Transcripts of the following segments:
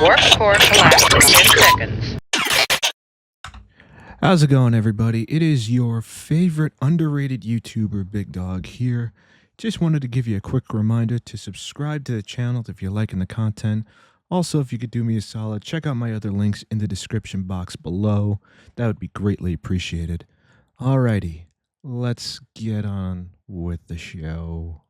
Warp core collapse in 10 seconds. How's it going, everybody? It is your favorite underrated YouTuber, Big Dog, here. Just wanted to give you a quick reminder to subscribe to the channel if you're liking the content. Also, if you could do me a solid, check out my other links in the description box below. That would be greatly appreciated. Alrighty, let's get on with the show.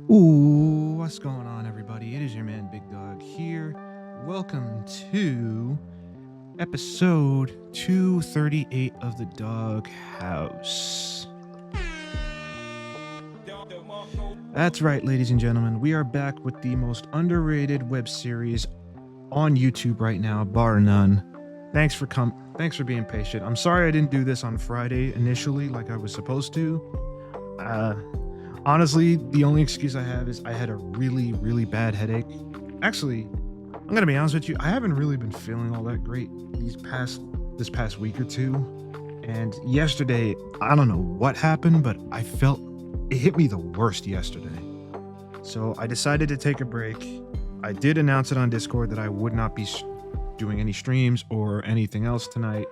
Ooh, what's going on, everybody? It is your man, Big Dog, here. Welcome to episode 238 of the Dog House. That's right, ladies and gentlemen. We are back with the most underrated web series on YouTube right now, bar none. Thanks for being patient. I'm sorry I didn't do this on Friday initially like I was supposed to. Honestly, the only excuse I have is I had a really bad headache. Actually, I'm gonna be honest with you, I haven't really been feeling all that great this past week or two. And yesterday, I don't know what happened, but I felt it hit me the worst yesterday. So I decided to take a break. I did announce it on Discord that I would not be doing any streams or anything else tonight.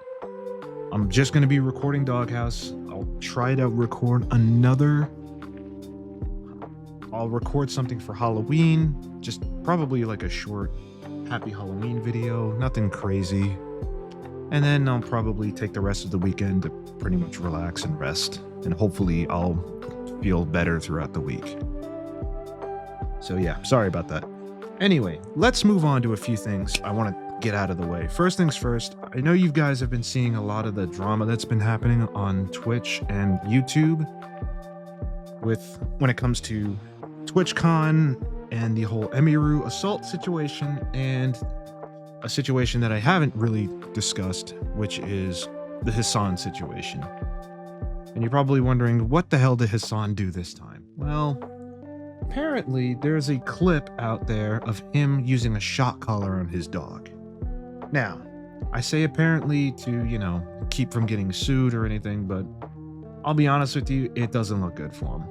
I'm just gonna be recording Doghouse. I'll try to record I'll record something for Halloween, just probably like a short Happy Halloween video, nothing crazy. And then I'll probably take the rest of the weekend to pretty much relax and rest. And hopefully I'll feel better throughout the week. So yeah, sorry about that. Anyway, let's move on to a few things I want to get out of the way. First things first, I know you guys have been seeing a lot of the drama that's been happening on Twitch and YouTube when it comes to TwitchCon and the whole Emiru assault situation, and a situation that I haven't really discussed, which is the Hassan situation. And you're probably wondering, what the hell did Hassan do this time? Well, apparently there's a clip out there of him using a shock collar on his dog. Now, I say apparently to, keep from getting sued or anything, but I'll be honest with you, it doesn't look good for him.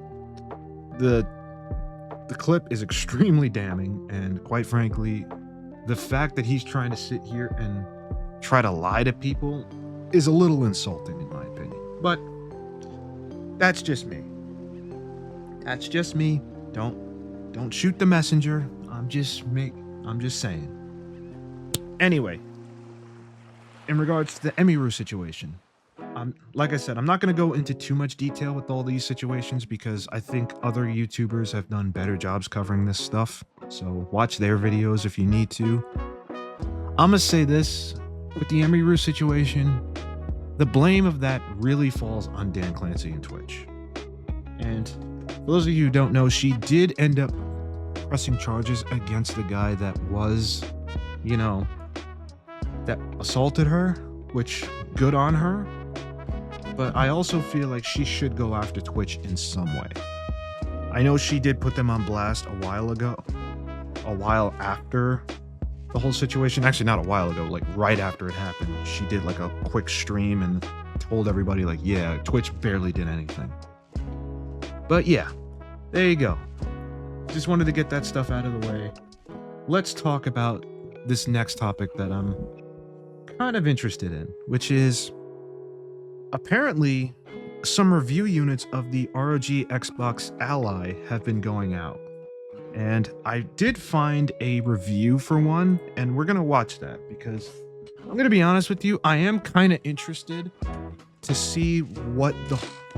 The clip is extremely damning, and quite frankly, the fact that he's trying to sit here and try to lie to people is a little insulting in my opinion. But that's just me. That's just me. Don't shoot the messenger. I'm just saying. Anyway, in regards to the Emiru situation, like I said, I'm not going to go into too much detail with all these situations because I think other YouTubers have done better jobs covering this stuff. So watch their videos if you need to. I'm going to say this, with the Emiru situation, the blame of that really falls on Dan Clancy and Twitch. And for those of you who don't know, she did end up pressing charges against the guy that was, that assaulted her, which good on her. But I also feel like she should go after Twitch in some way. I know she did put them on blast a while after the whole situation. Actually, not a while ago, like right after it happened. She did like a quick stream and told everybody like, yeah, Twitch barely did anything. But yeah, there you go. Just wanted to get that stuff out of the way. Let's talk about this next topic that I'm kind of interested in, which is apparently some review units of the ROG Xbox Ally have been going out. And I did find a review for one, and we're going to watch that because I'm going to be honest with you, I am kind of interested to see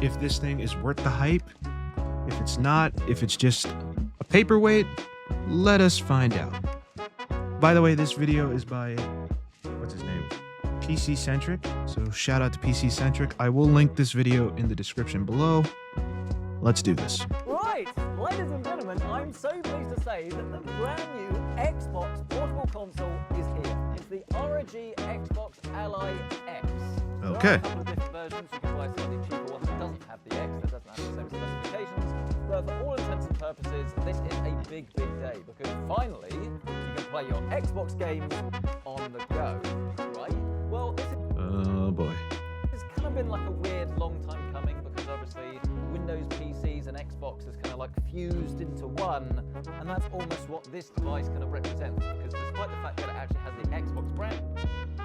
if this thing is worth the hype. If it's not, if it's just a paperweight, let us find out. By the way, this video is by, what's his name? PC Centric. So shout out to PC Centric. I will link this video in the description below. Let's do this. Right, ladies and gentlemen, I'm so pleased to say that the brand new Xbox portable console is here. It's the ROG Xbox Ally X. Okay. There are a couple of different versions. You can buy a slightly cheaper one that doesn't have the X, that doesn't have the same specifications. But for all intents and purposes, this is a big day because finally you can play your Xbox games on the go, right? Well, this is... Oh boy. It's kind of been like a weird long time coming obviously Windows PCs and Xbox is kind of like fused into one, and that's almost what this device kind of represents, because despite the fact that it actually has the Xbox brand.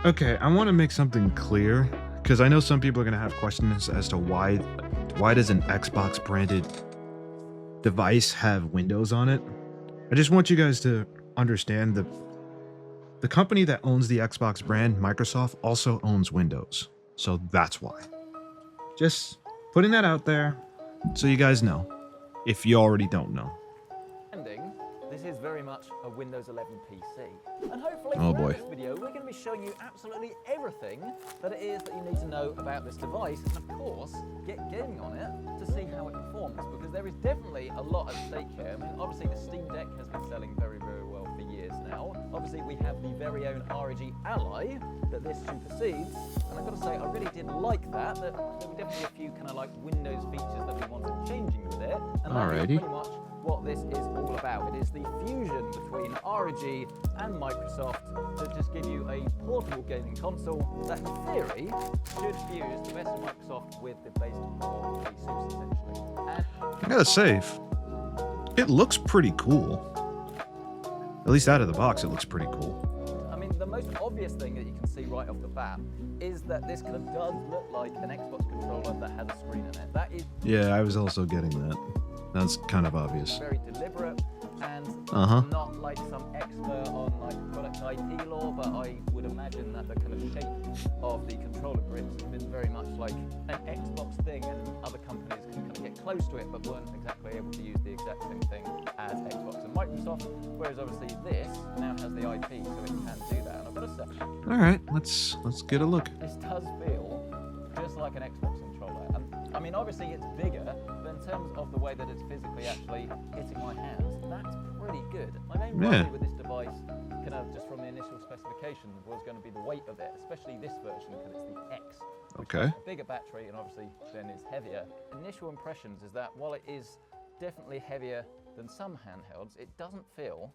Okay, I want to make something clear, because I know some people are going to have questions as to why does an Xbox branded device have Windows on it. I just want you guys to understand that the company that owns the Xbox brand, Microsoft, also owns Windows. So that's why. Just putting that out there so you guys know, if you already don't know. This is very much a Windows 11 PC. And hopefully Oh throughout boy. this video, we're going to be showing you absolutely everything that it is that you need to know about this device, and of course, get gaming on it to see how it performs, because there is definitely a lot at stake here. I mean, obviously the Steam Deck has been selling very, very well for years now. Obviously we have the very own ROG Ally that this supersedes, and I've got to say, I really did like that there were definitely a few kind of like Windows features that we wanted changing with it, and that is Alrighty. pretty much what this is all about. It is the fusion between ROG and Microsoft to just give you a portable gaming console that in theory should fuse the best of Microsoft with the best of Asus essentially. And I gotta say, it looks pretty cool. At least out of the box, it looks pretty cool. I mean, the most obvious thing that you can see right off the bat is that this kind of does look like an Xbox controller that has a screen in it. That is Yeah, I was also getting that. That's kind of obvious. very deliberate and not like some expert on like product IP law, but I would imagine that the kind of shape of the controller grips has been very much like an Xbox thing, and other companies can kind of get close to it but weren't exactly able to use the exact same thing as Xbox and Microsoft, whereas obviously this now has the IP, so it can do that. And I've got to say, All right, let's get a look. this does feel just like an Xbox controller. I mean, obviously it's bigger, but in terms of the way that it's physically actually hitting my hands, that's pretty good. My main worry with this device, kind of just from the initial specification, was going to be the weight of it, especially this version, because it's the X. Which Okay. has a bigger battery and obviously then is heavier. Initial impressions is that while it is definitely heavier than some handhelds, it doesn't feel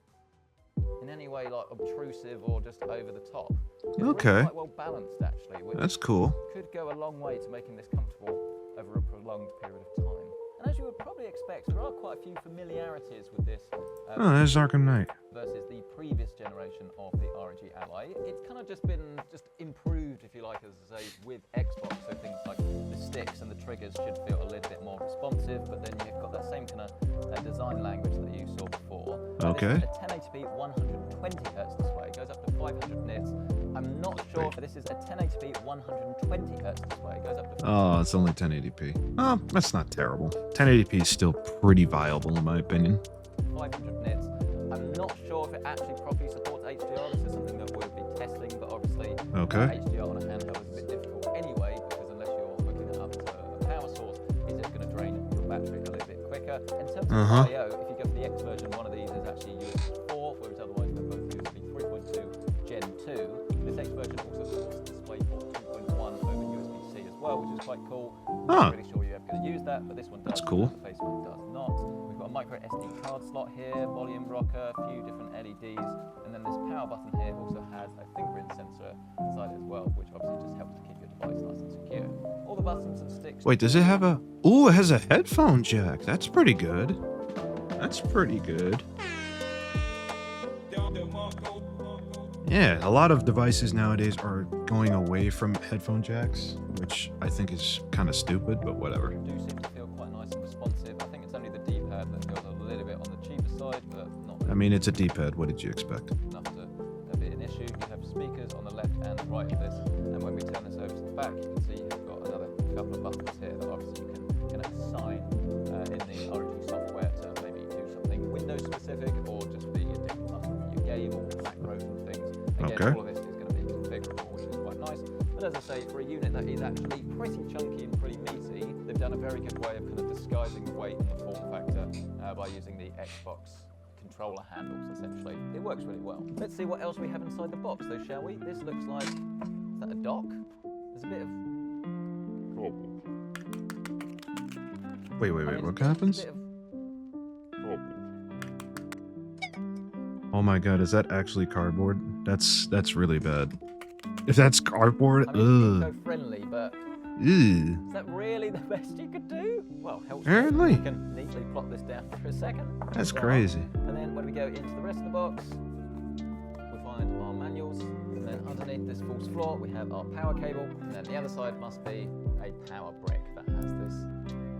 in any way like obtrusive or just over the top. It's really Okay. quite well balanced actually, which That's cool. could go a long way to making this comfortable over a prolonged period of time. And as you would probably expect, there are quite a few familiarities with this Oh, there's Arkham Knight. versus the previous generation of the ROG Ally. It's kind of just been improved, if you like, as I say, with Xbox. So things like the sticks and the triggers should feel a little bit more responsive, but then you've got that same kind of design language that you saw before. Okay. This is a 1080p 120Hz display. It goes up to 500 nits. I'm not sure if this is a 1080p 120Hz display. It goes up to Oh, it's only 1080p. Oh, that's not terrible. 1080p is still pretty viable in my opinion. 500 nits. I'm not sure if it actually properly supports HDR. This is something that we'll be testing, but obviously Okay. HDR on a handheld is a bit difficult anyway, because unless you're hooking it up to a power source, it's just going to drain your battery a little bit quicker. In terms of I/O, if you go for the X version, one of these is actually USB 4, whereas otherwise they're both USB 3.2 Gen 2. This X version also supports DisplayPort 2.1 over USB-C as well, which is quite cool. I'm not really sure you're ever going to use that, but this one does. That's cool. The Facebook does not. We've got a micro SD card slot here, volume rocker, a few different LEDs, and then this power button here also has a fingerprint sensor inside it as well, which obviously just helps to keep your device nice and secure. All the buttons and sticks. Wait, does it have a... Ooh, it has a headphone jack. That's pretty good. That's pretty good. Yeah, a lot of devices nowadays are going away from headphone jacks, which I think is kind of stupid, but whatever. Do seem to feel quite nice and responsive. I think it's only the D-pad that feels a little bit on the cheaper side, but not I mean, it's a D-pad. What did you expect? enough to be an issue. You have speakers on the left and right of this, and when we turn this over to the back, you can see you've got another couple of buttons here that obviously you can assign in the ROG software to maybe do something Windows specific, or just be a different button for your game or macros and things. Again, Okay. all of this is going to be configurable, which is quite nice. But as I say, for a unit that is actually pretty chunky and pretty meaty, they've done a very good way of kind of disguising the weight and the form factor by using the Xbox controller handles, essentially. It works really well. Let's see what else we have inside the box, though, shall we? This looks like... Is that a dock? There's a bit of... Wait, I mean, what it's a happens? bit of- Oh my god, is that actually cardboard? That's really bad. If that's cardboard, I mean, it's ugh. eco-friendly, but Ew. Is that really the best you could do? Well, helps. Apparently. We can neatly plot this down for a second. That's Wow. crazy. And then when we go into the rest of the box, we find our manuals. And then underneath this false floor, we have our power cable. And then the other side must be a power brick that has this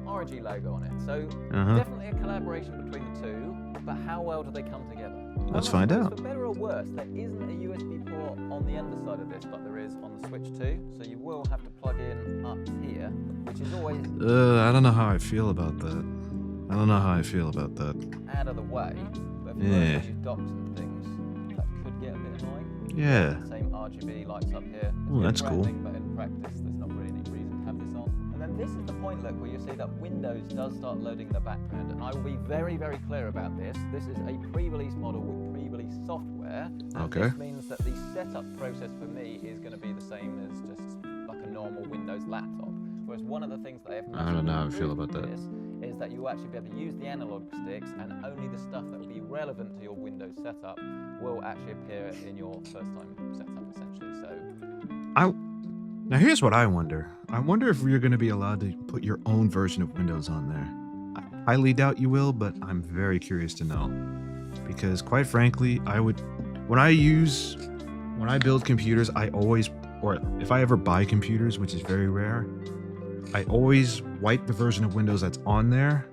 RG logo on it. So definitely a collaboration between the two. But how well do they come together? Let's find out. For better or worse, there isn't a USB port on the underside of this, but there is on the Switch 2. So you will have to plug in up here, which is always I don't know how I feel about that. out of the way. But if you Yeah. use docks and things, that could get a bit annoying. Yeah. Same RGB lights up here. It's Ooh, that's cool. interesting, but in practice, there's not really any reason to have this on. And then this is the point, look, where you see that Windows does start loading in the background. And I will be very, very clear about this. This is a pre-release model with pre-release software. And Okay. this means that the setup process for me is going to be the same as just like a normal Windows laptop. Whereas one of the things that I have I don't know how I feel improved about with that. this is that you will actually be able to use the analog sticks, and only the stuff that will be relevant to your Windows setup will actually appear in your first time setup, essentially. So Now here's what I wonder. I wonder if you're going to be allowed to put your own version of Windows on there. I highly doubt you will, but I'm very curious to know. Because quite frankly, when I build computers, or if I ever buy computers, which is very rare, I always wipe the version of Windows that's on there.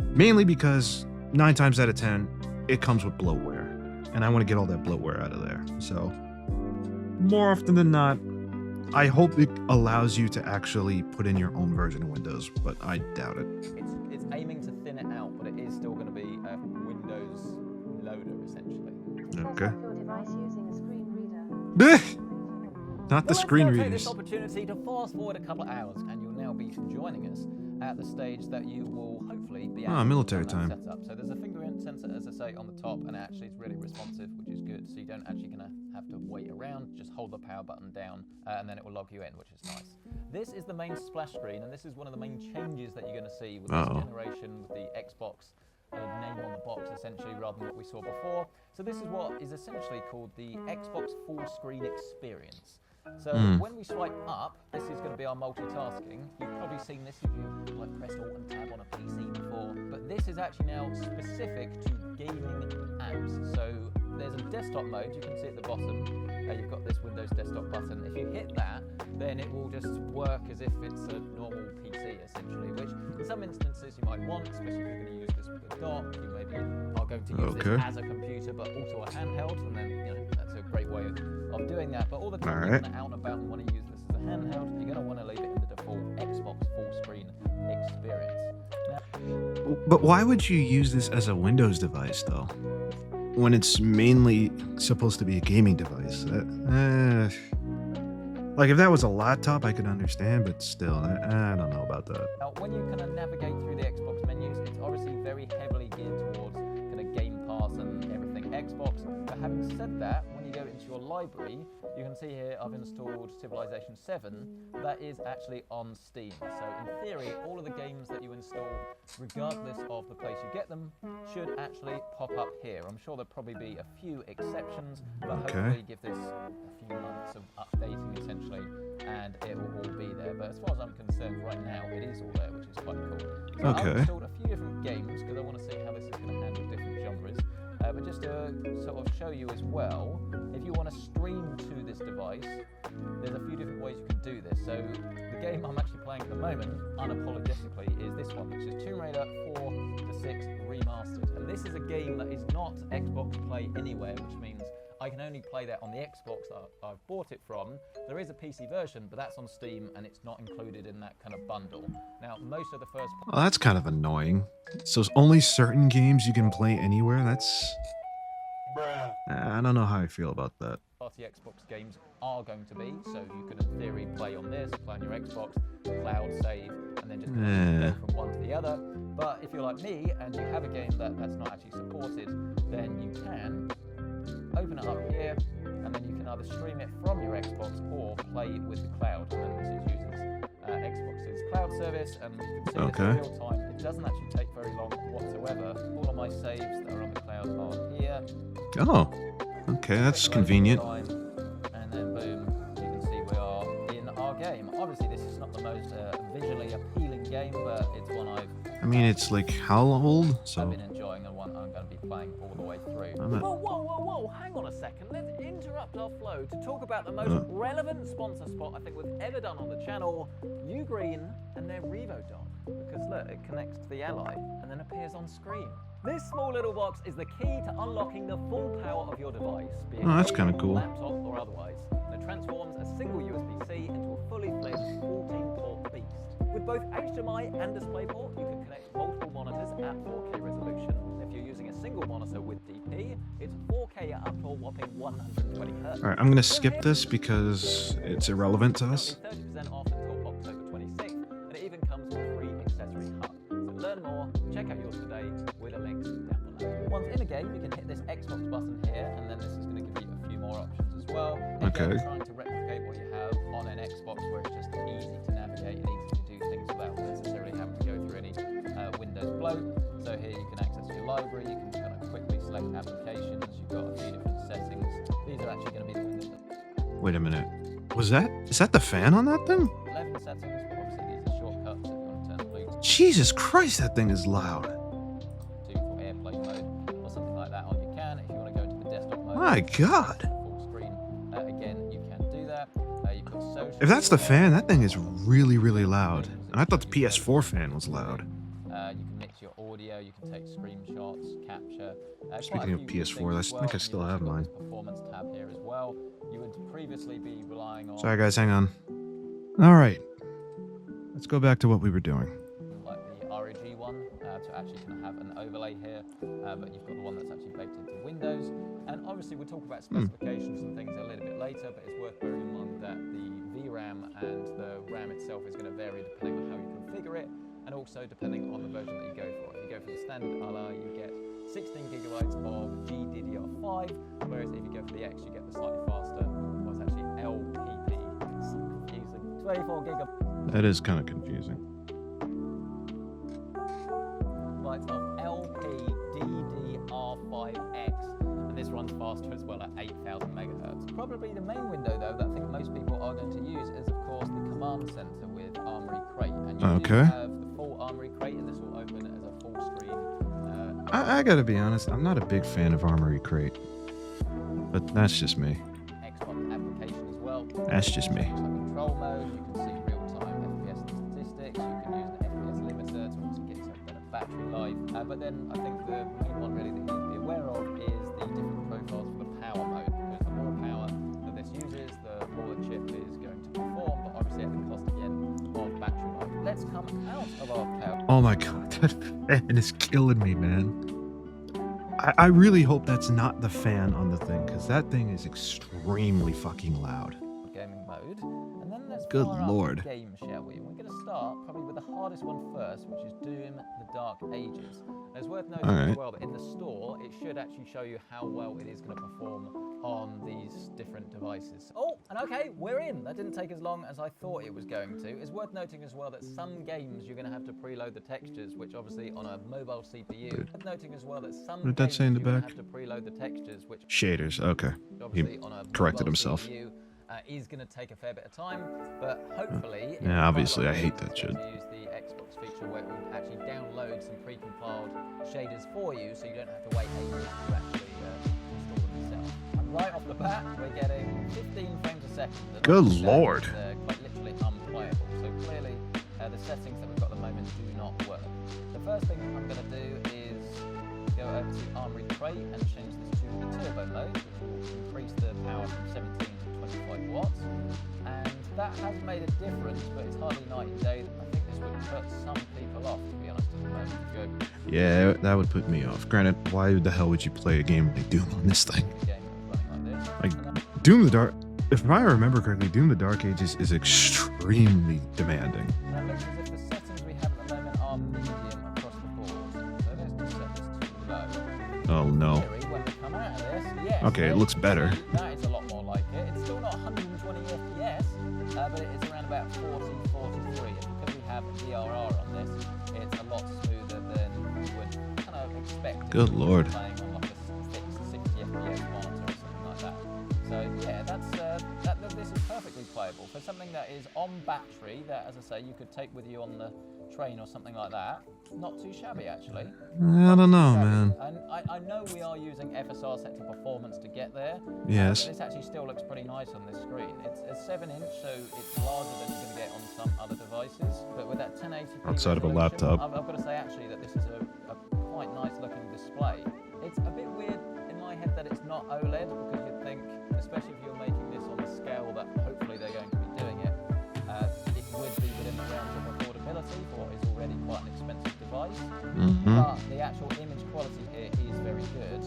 Mainly because 9 times out of 10, it comes with bloatware. And I want to get all that bloatware out of there. So, more often than not, I hope it allows you to actually put in your own version of Windows, but I doubt it. it's aiming to thin it out, but it is still going to be a Windows loader, essentially. Okay. Set up your device using a screen reader. Not the So screen let's now take readers. this opportunity to fast forward a couple of hours, and you'll now be joining us at the stage that you will hopefully be at military on that time. setup. So there's a fingerprint sensor, as I say, on the top, and it actually is really responsive, which is good. So you don't actually gonna have to wait around. Just hold the power button down, and then it will log you in, which is nice. This is the main splash screen, and this is one of the main changes that you're going to see with this generation with the Xbox name on the box, essentially, rather than what we saw before. So this is what is essentially called the Xbox full screen experience. So when we swipe up, this is going to be our multitasking. You've probably seen this if you've like pressed Alt and Tab on a PC before, but this is actually now specific to gaming apps. So there's a desktop mode, you can see at the bottom, you've got this Windows desktop button. If you hit that, then it will just work as if it's a normal PC, essentially, which in some instances you might want, especially if you're going to use this with a dock. You maybe are going to use this as a computer, but also a handheld, and then that's a great way of doing that. But all the time you're out and about and want to use this as a handheld, you're going to want to leave it in the default Xbox full screen experience. Now, But why would you use this as a Windows device, though? When it's mainly supposed to be a gaming device? Like, if that was a laptop, I could understand, but still, I don't know about that. Now, when you kind of navigate through the Xbox menus, it's obviously very heavily geared towards kind of Game Pass and everything Xbox. But having said that, when you go into your library, you can see here I've installed Civilization 7. That is actually on Steam. So in theory, all of the games that you install, regardless of the place you get them, should actually pop up here. I'm sure there'll probably be a few exceptions, but hopefully give this a few months of updating essentially, and it will all be there. But as far as I'm concerned, right now it is all there, which is quite cool. So I've installed a few different games because I want to see how this is going to handle different genres. But just to sort of show you as well, if you want to stream to this device, there's a few different ways you can do this. So the game I'm actually playing at the moment, unapologetically, is this one, which is Tomb Raider 4 to 6 Remastered. And this is a game that is not Xbox Play Anywhere, which means I can only play that on the Xbox that I've bought it from. There is a PC version, but that's on Steam and it's not included in that kind of bundle. Now, most of the first... Oh, that's kind of annoying. So it's only certain games you can play anywhere? That's... I don't know how I feel about that. Party Xbox games are going to be, so you could in theory play on this, play on your Xbox, cloud save, and then just go from one to the other. But if you're like me and you have a game that's not actually supported, then you can open it up here, and then you can either stream it from your Xbox or play with the cloud. And then this uses Xbox's cloud service, and you can see this in real time. It doesn't actually take very long whatsoever. All of my saves that are on the cloud are here. Oh, okay, that's convenient. And then boom, you can see we are in our game. Obviously, this is not the most visually appealing game, but it's one I mean, it's like how old? I've So been enjoying and one I'm going to be playing all the way through. I'm a- Whoa, hang on a second. Let's interrupt our flow to talk about the most relevant sponsor spot I think we've ever done on the channel, Ugreen and their Revo dock. Because look, it connects to the Ally and then appears on screen. This small little box is the key to unlocking the full power of your device, be it Oh, that's phone, kinda cool. laptop or otherwise. And it transforms a single USB-C into a fully fledged 14-port beast. With both HDMI and DisplayPort, you can connect multiple monitors at 4K resolution. If you're using a single monitor with DP, it's 4K up to a whopping 120 Hz. All right, I'm gonna skip this because it's irrelevant to us. 30% off until October 26th, and it even comes with a free accessory hub. So learn more, check out yours today with a link down below. Once in a game, you can hit this Xbox button here, and then this is going to give you a few more options as well. Okay. Again, trying to replicate what you have on an Xbox, where it's just easy to navigate and easy to do things without necessarily having to go through any Windows bloat. So here you can access your library, you can kind of quickly select applications, you've got a few different settings. These are actually going to be the windows. Wait a minute. Is that the fan on that thing? 11 settings, but obviously these are shortcuts if you want to turn blue Jesus Christ, that thing is loud. to for airplane mode or something like that on. You can, if you want to go into the desktop mode. My God. Full screen, again, you can do that. You've got social. If that's the fan, that thing is really, really loud. And I thought the PS4 fan was loud. You can mix your audio, you can take screenshots, capture. Speaking of PS4, I think I still have mine. Performance tab here as well. You would previously be relying on Sorry guys, hang on. All right. Let's go back to what we were doing. like the ROG one to actually kind of have an overlay here, but you've got the one that's actually baked into Windows. And obviously we'll talk about specifications and things a little bit later, but it's worth bearing in mind that the VRAM and the RAM itself is going to vary depending on how you configure it, and also depending on the version that you go for. If you go for the standard ALA, you get 16 gigabytes of GDDR5, whereas if you go for the X, you get the slightly faster, well, it's actually LPP. It's so confusing. 24 gigabytes. That is kind of confusing. Of LPDDR5X, and this runs faster as well at 8,000 megahertz. Probably the main window though that I think most people are going to use is of course the command center with Armory Crate, and you do have the full Armory Crate, and this will open as a full screen. I gotta be honest, I'm not a big fan of Armory Crate, but that's just me. Xbox application as well. That's just me. Control mode, you can see real-time FPS statistics, you can use the FPS limiter to also get some better battery life. But then I think the main one really that you need to be aware of is the different profiles for the power mode, because the more power that this uses, the more the chip is going to perform, but obviously at the cost again of battery life. Let's come out of our power. Oh my God, that fan is killing me, man. I really hope that's not the fan on the thing, because that thing is extremely fucking loud. Gaming mode, and then let's Good fire up Lord. the game, shall we? We're going to start probably with the hardest one first, which is Doom: The Dark Ages. And it's worth noting as well that in the store, it should actually show you how well it is going to perform on these different devices. Oh, and okay, we're in. That didn't take as long as I thought it was going to. It's worth noting as well that some games you're going to have to preload the textures, which obviously on a mobile CPU. Worth noting as well that some What did that say in the games you're going to back? have to preload the textures, which Shaders, okay. obviously on a corrected mobile himself. CPU, is going to take a fair bit of time, but hopefully... Yeah, obviously, I hate that shit. Use the Xbox feature where it will actually download some pre-compiled shaders for you, so you don't have to wait ages to actually install them yourself. And right off the bat, we're getting 15 frames a second. And Good obviously that Lord. is, quite literally unplayable. So clearly, the settings that we've got at the moment do not work. The first thing I'm going to do is go over to Armory Crate and change this to the turbo mode, which will increase the power from 17 to 25 watts. And that has made a difference, but it's hardly night and day. I think this would put some people off, to be honest, at the moment. If you go Yeah, that would put me off. Granted, why the hell would you play a game like Doom on this thing? a game running like this. Like, Doom the Dark... If I remember correctly, Doom the Dark Ages is extremely demanding. And it looks as if the settings we have at the moment are medium across the board. So let's just set this to low. Oh no. Theory, when we come out of this, yes, Okay, it looks better. That is a lot more like it. It's still not 120 FPS, but it is around about 40, 43. And because we have DRR on this, it's a lot smoother than you would kind of expect. Good if you were Lord. Playing on like a fixed 60 FPS monitor or something like that. So yeah, this is perfectly playable for something that is on battery that, as I say, you could take with you on the train or something like that. Not too shabby, actually. I don't know, man. And I know we are using FSR set to performance to get there. Yes. But this actually still looks pretty nice on this screen. It's a 7-inch, so it's larger than you're going to get on some other devices. But with that 1080p Outside of a resolution, laptop. I've got to say actually that this is a quite nice looking display. It's a bit weird in my head that it's not OLED, because you'd think, especially if you're making this on the scale that hopefully they're going to be doing it, it would be within the realms of affordability for what is already quite an expensive device. But the actual image quality here is very good.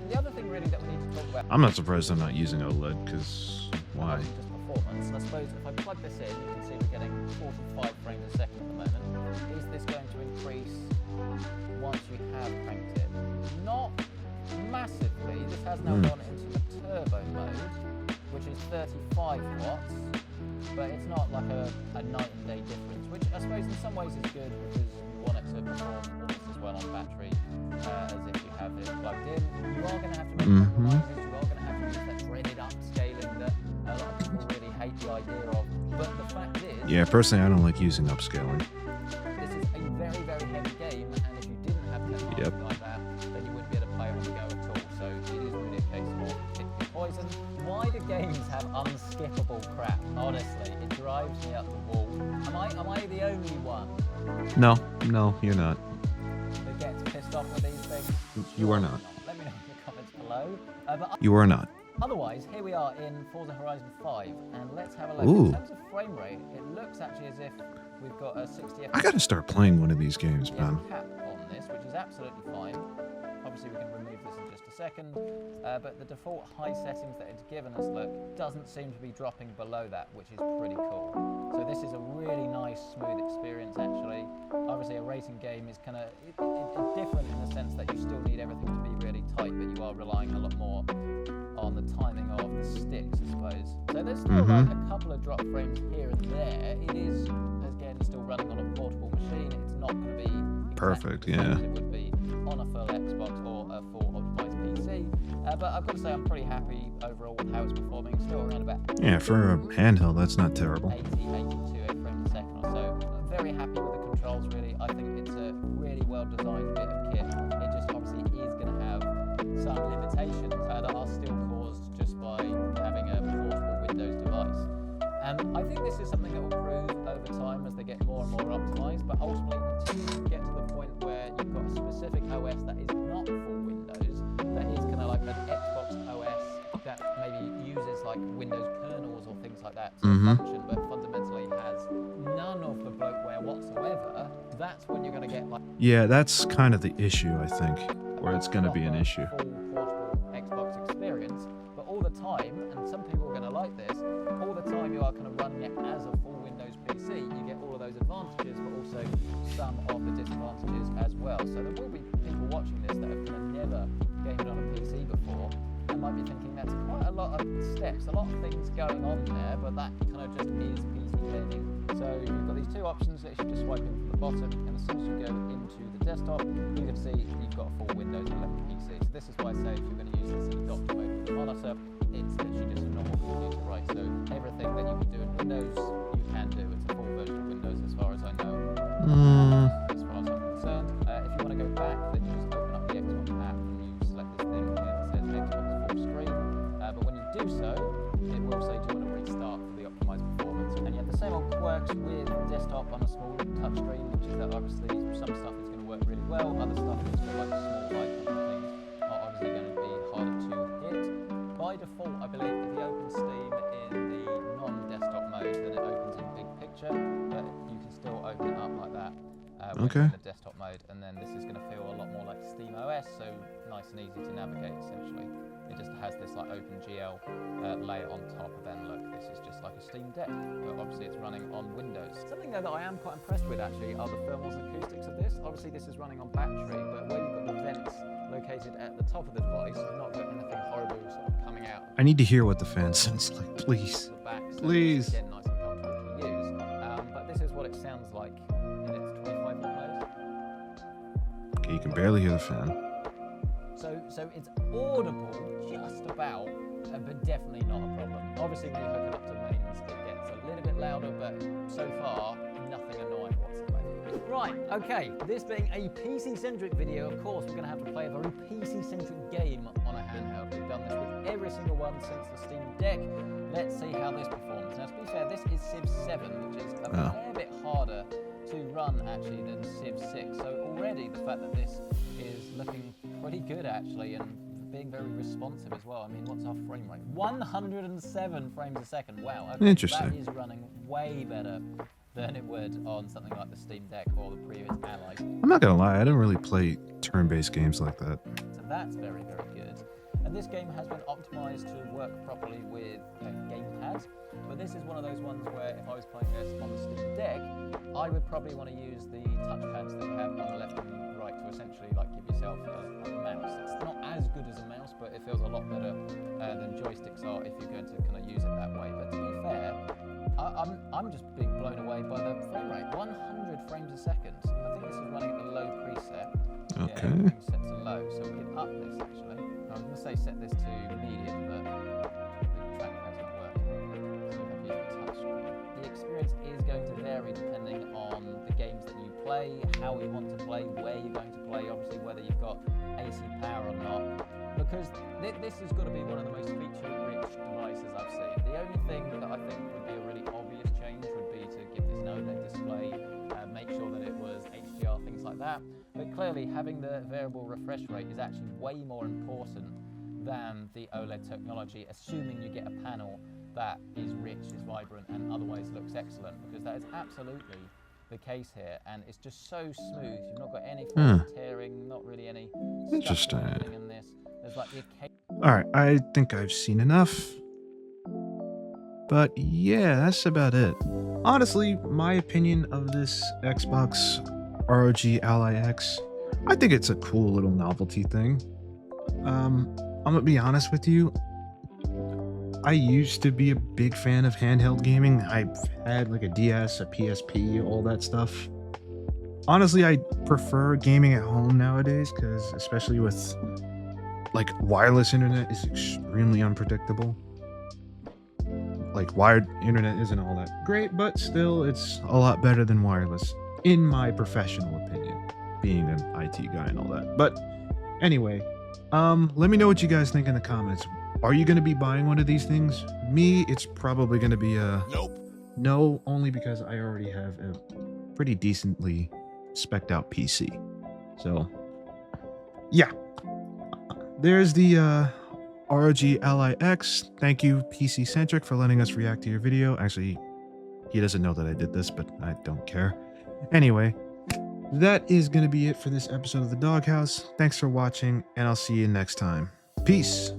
The other thing really that we need to talk about, I'm not surprised I'm not using OLED, because why? just performance. And I suppose if I plug this in, you can see we're getting 45 frames a second at the moment. Is this going to increase once we have cranked it? Not massively. This has now gone into the turbo mode, which is 35 watts, but it's not like a night and day difference, which I suppose in some ways is good, because you want it to perform almost as well on battery as if you have it plugged in. You are going to have to make compromises. You are going to have to use that dreaded upscaling that a lot of people really hate the idea of. But the fact is, Yeah, personally, I don't like using upscaling. this is a very, very heavy game, and if you didn't have technology like that, then you wouldn't be able to play it on the go at all. So it is really a case of pick your poison. Why do games have unskippable crap? Honestly, it drives me up the wall. Am I the only one No, you're not. that gets pissed off with these things? You are not. Let me know in the comments below. But You are not. otherwise, here we are in Forza Horizon 5, and let's have a look. Ooh. In terms of frame rate, it looks actually as if we've got a 60 FPS. I gotta start playing one of these games, man. cap on this, which is absolutely fine. Obviously, we can remove this in just a second, but the default high settings that it's given us, look, doesn't seem to be dropping below that, which is pretty cool. So this is a really nice, smooth experience, actually. Obviously, a racing game is kind of different in the sense that you still need everything to be really tight, but you are relying a lot more on the timing of the sticks, I suppose. So there's still like a couple of drop frames here and there. It is, again, still running on a portable machine. It's not going to be exactly Perfect, the same yeah. as it would be on a full Xbox or a full optimized PC. But I've got to say I'm pretty happy overall with how it's performing. It's still around about Yeah, for a handheld, that's not terrible. 82 frames a second or so. I'm very happy with the controls, really. I think it's a really well designed bit of kit. It just obviously is going to have some limitations that are still caused just by having a portable Windows device. I think this is something that will prove over time as they get more and more optimized, but ultimately until you get to the point where you've got a specific OS that is not for Windows, that is kind of like an Xbox OS that maybe uses like Windows kernels or things like that to function, but fundamentally has none of the bloatware whatsoever, that's when you're going to get like Yeah, that's kind of the issue, I think, where it's gonna be an issue. full portable Xbox experience, but all the time, and some people are going to like this, all the time you are kind of running it as a full Windows PC, you get all of those advantages, but also some of the disadvantages as well. So there will be people watching this that have kind of never gamed on a PC before, and might be thinking that's quite a lot of steps, a lot of things going on there, but that kind of just is PC gaming. So you've got these two options that you just swipe in from the bottom, and as soon as you go into the desktop, you can see you've got a full Windows 11 PC. So this is why I say if you're going to use this in a dock mode with a monitor, it's literally just a normal computer, right? So everything that you can do in Windows, you can do. It's a full version of Windows as far as I know. As far as I'm concerned. If you want to go back, then you just open up the Xbox app and you select this thing here that says Xbox full screen. But when you do so, it will say do you want to restart for the optimized performance. And you have the same old quirks with desktop on a small touchscreen, which is that obviously some stuff is going to work really well, other stuff is got like small icons and things are obviously going to be harder to hit. By default, I believe if you open Steam in the non-desktop mode, then it opens in big picture, but you can still open it up like that when you're in the desktop mode, and then this is going to feel a lot more like Steam OS, so nice and easy to navigate essentially. It just has this like OpenGL layer on top, and then look, this is just like a Steam Deck, but obviously it's running on Windows. Something though that I am quite impressed with actually are the thermals and acoustics of this. Obviously this is running on battery, but where you've got the vents located at the top of the device, you've not got anything horrible sort of coming out I need to hear what the fan sounds like, please. the back, so Please. it's again nice and comfortable to use. But this is what it sounds like in its 25 volt mode. Okay, you can barely hear the fan. So it's audible just about, but definitely not a problem. Obviously when you hook it up to mains, it gets a little bit bit louder, but so far, nothing annoying whatsoever. Right, okay, this being a PC-centric video, of course, we're going to have to play a very PC-centric game on a handheld. We've done this with every single one since the Steam Deck. Let's see how this performs. Now, to be fair, this is Civ 7, which is a fair bit harder to run, actually, than Civ 6. So already, the fact that this is looking pretty good, actually, and being very responsive as well. I mean, what's our frame rate? 107 frames a second. Wow. Okay, Interesting. that is running way better than it would on something like the Steam Deck or the previous Allies. I'm not gonna lie, I don't really play turn-based games like that. So that's very, very good. And this game has been optimized to work properly with gamepad. But this is one of those ones where if I was playing this on the Steam Deck, I would probably want to use the touchpads that you have on the left and right to essentially like give yourself a mouse. It's not as good as a mouse, but it feels a lot better than joysticks are if you're going to kind of use it that way. But to be fair, I'm just being blown away by the frame rate. 100 frames a second. I think this is running at the low preset. Okay. Yeah, everything's set to low, so we can up this actually. I was going to say set this to medium, but the trackpad's not working. So we have to use the touch screen. The experience is going to vary depending on the games that you play, how you want to play, where you're going to play, obviously whether you've got AC power or not. Because this has got to be one of the most feature-rich devices I've seen. The only thing that I think would be a really obvious change would be to give this an OLED display, make sure that it was HDR, things like that. But clearly, having the variable refresh rate is actually way more important than the OLED technology, assuming you get a panel that is rich, is vibrant, and otherwise looks excellent, because that is absolutely the case here, and it's just so smooth. You've not got any form of tearing, not really any Interesting. stuff in this. There's like the Alright, I think I've seen enough. But yeah, that's about it. Honestly, my opinion of this Xbox ROG Ally X, I think it's a cool little novelty thing. I'm gonna be honest with you. I used to be a big fan of handheld gaming. I've had like a DS, a PSP, all that stuff. Honestly, I prefer gaming at home nowadays because especially with like wireless internet is extremely unpredictable. Like wired internet isn't all that great, but still it's a lot better than wireless in my professional opinion, being an IT guy and all that. But anyway, let me know what you guys think in the comments. Are you going to be buying one of these things? Me, it's probably going to be a no, only because I already have a pretty decently spec'd out PC. So yeah, there's the ROG Ally X. Thank you, PC Centric, for letting us react to your video. Actually, he doesn't know that I did this, but I don't care. Anyway, that is going to be it for this episode of The Doghouse. Thanks for watching, and I'll see you next time. Peace.